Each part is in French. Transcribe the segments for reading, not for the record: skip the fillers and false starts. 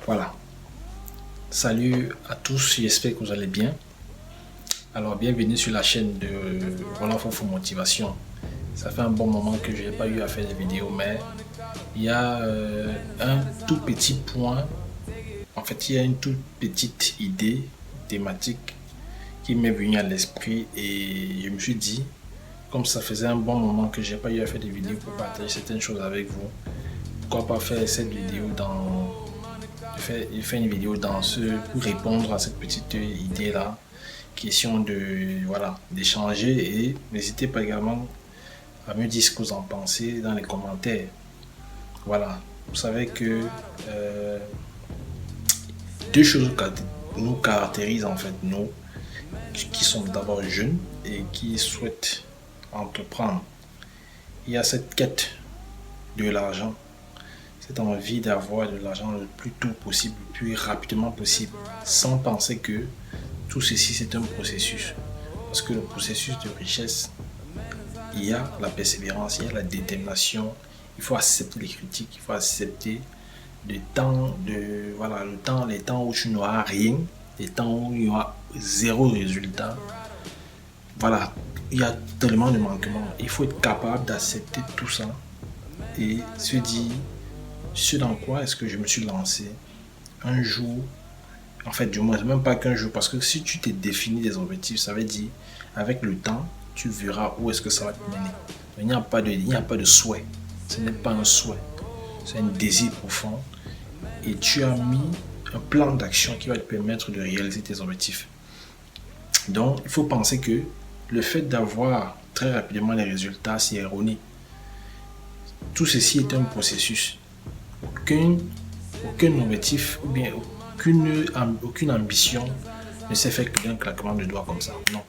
Voilà. Salut à tous, j'espère que vous allez bien. Alors, bienvenue sur la chaîne de Roland Fofo Motivation. Ça fait un bon moment que je n'ai pas eu à faire des vidéos, mais il y a un tout petit point, en fait, il y a une toute petite idée thématique qui m'est venue à l'esprit et je me suis dit, comme ça faisait un bon moment que je n'ai pas eu à faire des vidéos pour partager certaines choses avec vous, pourquoi pas faire cette vidéo faire une vidéo pour répondre à cette petite idée là, question de voilà d'échanger, et n'hésitez pas également à me dire ce que vous en pensez dans les commentaires. Voilà, vous savez que deux choses nous caractérisent en fait, nous qui sommes d'abord jeunes et qui souhaitent entreprendre. Il y a cette quête de l'argent, cette envie d'avoir de l'argent le plus tôt possible, le plus rapidement possible, sans penser que tout ceci c'est un processus. Parce que le processus de richesse, il y a la persévérance, il y a la détermination, il faut accepter les critiques, il faut accepter les temps les temps où tu n'auras rien, les temps où il y aura zéro résultat. Voilà, il y a tellement de manquements. Il faut être capable d'accepter tout ça et se dire ce dans quoi est-ce que je me suis lancé un jour. En fait, du moins, même pas qu'un jour, parce que si tu t'es défini des objectifs, ça veut dire avec le temps, tu verras où est-ce que ça va te mener. Il n'y a pas de souhait. Ce n'est pas un souhait, c'est un désir profond. Et tu as mis un plan d'action qui va te permettre de réaliser tes objectifs. Donc, il faut penser que le fait d'avoir très rapidement les résultats, c'est erroné. Tout ceci est un processus. Aucun objectif ou bien aucune ambition ne s'est fait d'un claquement de doigts comme ça. Non.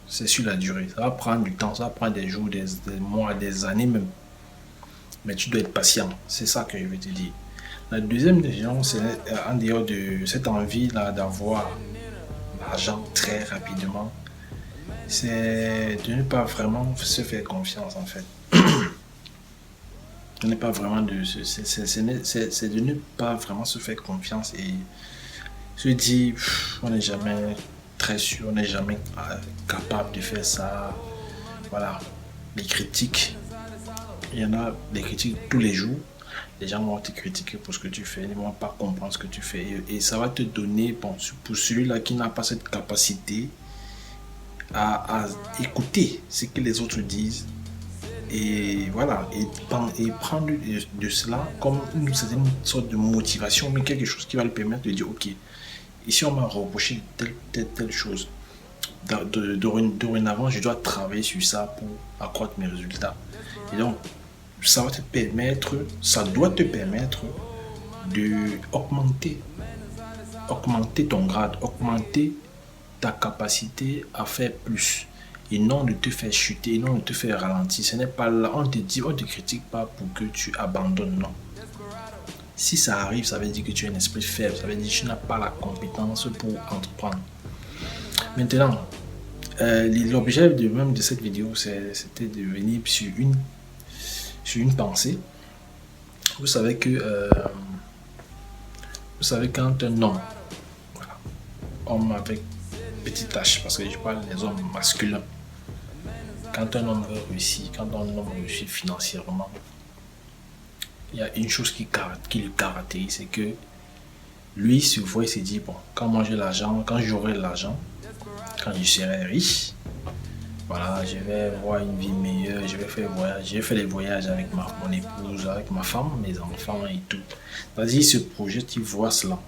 C'est sur la durée. Ça va prendre du temps, ça va prendre des jours, des mois, des années même. Mais tu dois être patient. C'est ça que je veux te dire. La deuxième raison, c'est en dehors de cette envie-là d'avoir l'argent très rapidement, c'est de ne pas vraiment se faire confiance en fait. Ce n'est pas vraiment c'est de ne pas vraiment se faire confiance et se dire on n'est jamais très sûr, on n'est jamais capable de faire ça. Voilà, les critiques, il y en a des critiques tous les jours. Les gens vont te critiquer pour ce que tu fais, ils ne vont pas comprendre ce que tu fais. Et ça va te donner, bon, pour celui-là qui n'a pas cette capacité à écouter ce que les autres disent, et voilà, et prendre de cela comme une certaine sorte de motivation, mais quelque chose qui va le permettre de dire, ok, ici on m'a reproché telle chose. Dorénavant, je dois travailler sur ça pour accroître mes résultats. Et donc, ça doit te permettre de augmenter ton grade, augmenter ta capacité à faire plus et non de te faire chuter, et non de te faire ralentir. Ce n'est pas là, on te critique pas pour que tu abandonnes, non. Si ça arrive, ça veut dire que tu as un esprit faible, ça veut dire que tu n'as pas la compétence pour entreprendre. Maintenant, l'objet de cette vidéo, c'était de venir sur une pensée. Vous savez quand un homme, voilà, homme avec petite H, parce que je parle des hommes masculins, quand un homme réussit, quand un homme réussit financièrement, il y a une chose qui le caractérise, c'est que lui se voit et se dit, bon, quand moi j'ai l'argent, quand j'aurai l'argent, quand je serai riche, voilà, je vais avoir une vie meilleure, je vais faire des voyages avec mon épouse, avec ma femme, mes enfants et tout. C'est-à-dire, il se projette, il voit cela.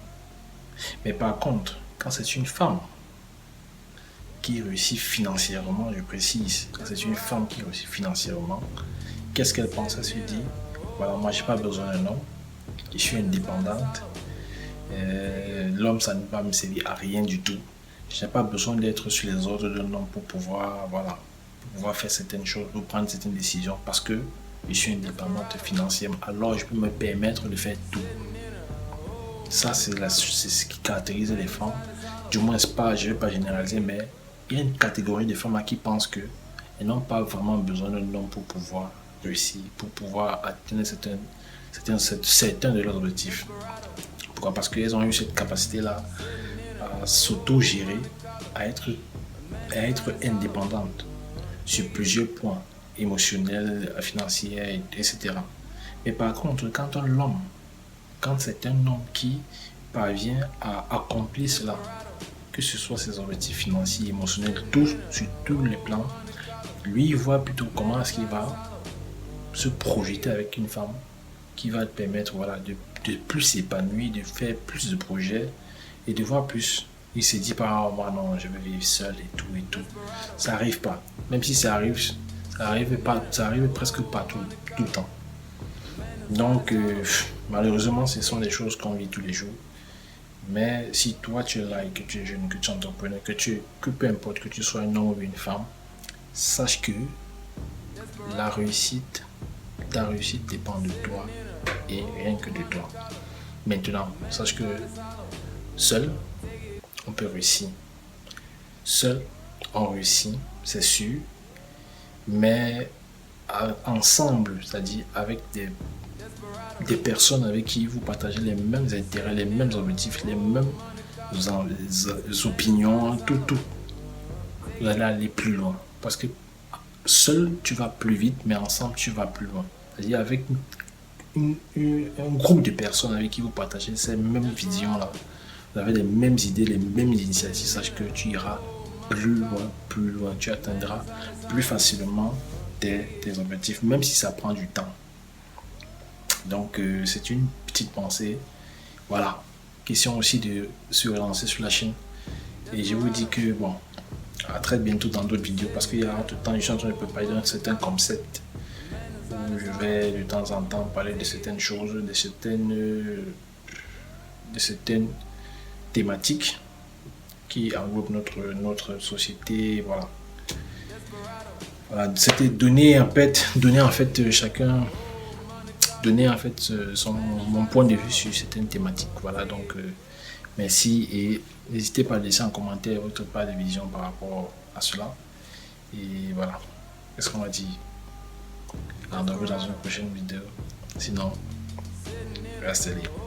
Mais par contre, quand c'est une femme qui réussit financièrement, je précise, quand c'est une femme qui réussit financièrement, qu'est-ce qu'elle pense? Elle se dit, voilà, moi j'ai pas besoin d'un homme, je suis indépendante, l'homme ça ne va me servir à rien du tout. Je n'ai pas besoin d'être sur les ordres d'un homme pour pouvoir, voilà, pour pouvoir faire certaines choses, pour prendre certaines décisions, parce que je suis indépendante financièrement. Alors je peux me permettre de faire tout. Ça, c'est ce qui caractérise les femmes. Du moins, je ne vais pas généraliser, mais il y a une catégorie de femmes qui pensent qu'elles n'ont pas vraiment besoin d'un homme pour pouvoir réussir, pour pouvoir atteindre certains de leurs objectifs. Pourquoi? Parce qu'elles ont eu cette capacité-là à s'auto-gérer, à être indépendantes sur plusieurs points, émotionnels, financiers, etc. Mais par contre, quand c'est un homme qui parvient à accomplir cela, que ce soit ses objectifs financiers, émotionnels, sur tous les plans, lui, il voit plutôt comment est-ce qu'il va se projeter avec une femme qui va te permettre de plus s'épanouir, de faire plus de projets et de voir plus. Il se dit pas, moi non, je vais vivre seul et tout et tout. Ça arrive pas. Même si ça arrive presque pas tout le temps. Donc, malheureusement, ce sont des choses qu'on vit tous les jours. Mais si toi tu es là et que tu es jeune, que tu es entrepreneur, que peu importe que tu sois un homme ou une femme, sache que ta réussite dépend de toi et rien que de toi. Maintenant, sache que seul, on peut réussir. Seul, on réussit, c'est sûr, mais ensemble, c'est-à-dire avec des personnes avec qui vous partagez les mêmes intérêts, les mêmes objectifs, les mêmes opinions, tout. Vous allez aller plus loin. Parce que seul, tu vas plus vite, mais ensemble, tu vas plus loin. C'est-à-dire avec un groupe de personnes avec qui vous partagez ces mêmes visions-là, vous avez les mêmes idées, les mêmes initiatives, sache que tu iras plus loin, tu atteindras plus facilement tes objectifs, même si ça prend du temps. Donc, c'est une petite pensée. Voilà. Question aussi de se relancer sur la chaîne. Et je vous dis que, bon, à très bientôt dans d'autres vidéos parce qu'il y a entre temps, je suis en train de préparer un certain concept où je vais de temps en temps parler de certaines choses, de certaines thématiques qui englobent notre société. Voilà. C'était donner en fait chacun. Donner en fait mon point de vue sur certaines thématiques. Voilà, donc merci et n'hésitez pas à laisser en commentaire votre part de vision par rapport à cela. Et voilà, qu'est-ce qu'on va dire? On se retrouve dans une prochaine vidéo. Sinon, restez libre.